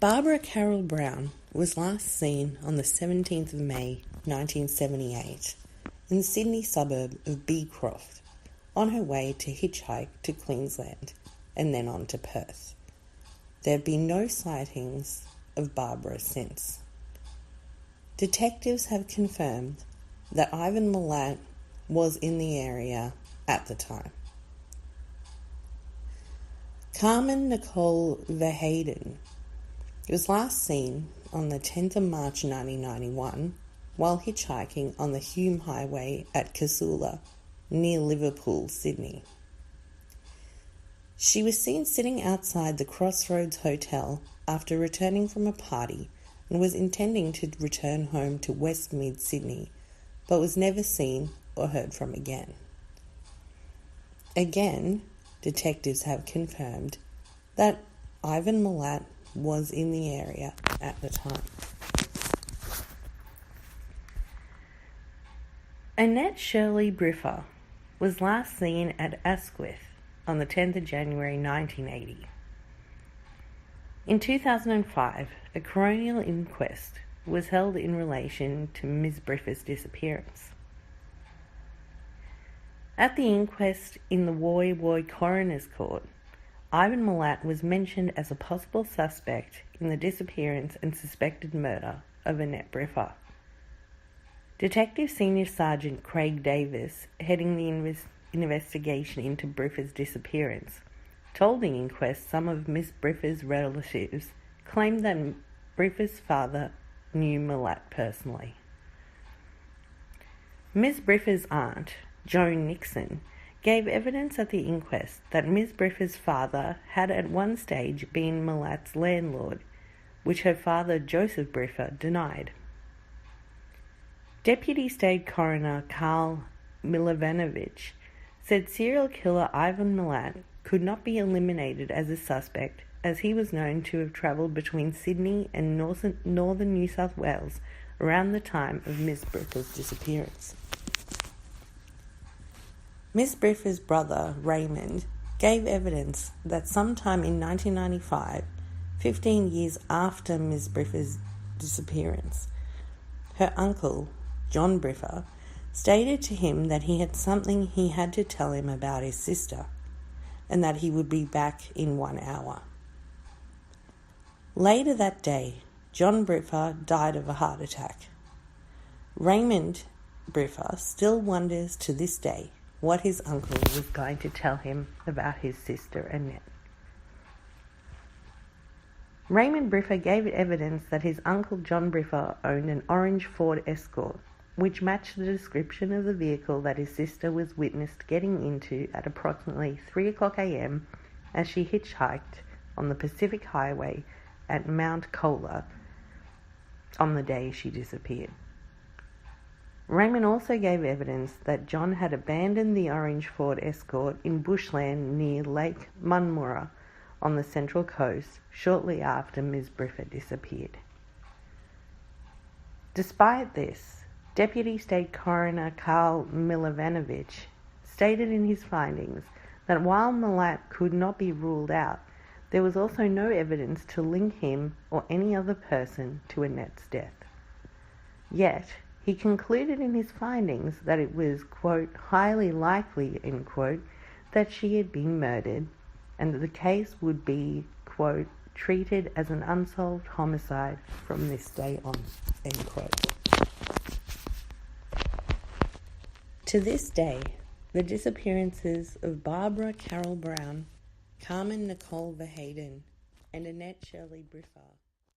Barbara Carol Brown was last seen on the 17th of May 1978 in the Sydney suburb of Beecroft on her way to hitchhike to Queensland and then on to Perth. There have been no sightings of Barbara since. Detectives have confirmed that Ivan Milat was in the area at the time. Carmen Nicole Verheyden was last seen on the 10th of March 1991 while hitchhiking on the Hume Highway at Casula, near Liverpool, Sydney. She was seen sitting outside the Crossroads Hotel after returning from a party and was intending to return home to West Mid Sydney, but was never seen or heard from again. Again, detectives have confirmed that Ivan Milat was in the area at the time. Annette Shirley Briffa was last seen at Asquith on the 10th of January 1980. In 2005, a coronial inquest was held in relation to Ms. Briffa's disappearance. At the inquest in the Woy Woy Coroner's Court, Ivan Milat was mentioned as a possible suspect in the disappearance and suspected murder of Annette Briffa. Detective Senior Sergeant Craig Davis, heading the investigation into Briffa's disappearance, told the inquest some of Miss Briffa's relatives claimed that Briffa's father knew Milat personally. Miss Briffa's aunt, Joan Nixon, gave evidence at the inquest that Miss Briffa's father had at one stage been Milat's landlord, which her father, Joseph Briffa, denied. Deputy State Coroner Carl Milovanovich said serial killer Ivan Milat could not be eliminated as a suspect as he was known to have travelled between Sydney and northern New South Wales around the time of Miss Briffa's disappearance. Miss Briffa's brother, Raymond, gave evidence that sometime in 1995, 15 years after Miss Briffa's disappearance, her uncle, John Briffa, stated to him that he had something he had to tell him about his sister, and that he would be back in 1 hour. Later that day, John Briffa died of a heart attack. Raymond Briffa still wonders to this day what his uncle was going to tell him about his sister Annette. Raymond Briffa gave evidence that his uncle John Briffa owned an orange Ford Escort, which matched the description of the vehicle that his sister was witnessed getting into at approximately 3 o'clock a.m. as she hitchhiked on the Pacific Highway at Mount Colah on the day she disappeared. Raymond also gave evidence that John had abandoned the orange Ford Escort in bushland near Lake Munmurra on the Central Coast shortly after Ms. Briffa disappeared. Despite this, Deputy State Coroner Carl Milovanovich stated in his findings that while Milat could not be ruled out, there was also no evidence to link him or any other person to Annette's death. Yet, he concluded in his findings that it was, quote, highly likely, end quote, that she had been murdered and that the case would be, quote, treated as an unsolved homicide from this day on, end quote. To this day, the disappearances of Barbara Carol Brown, Carmen Nicole Verheyden, and Annette Shirley Briffa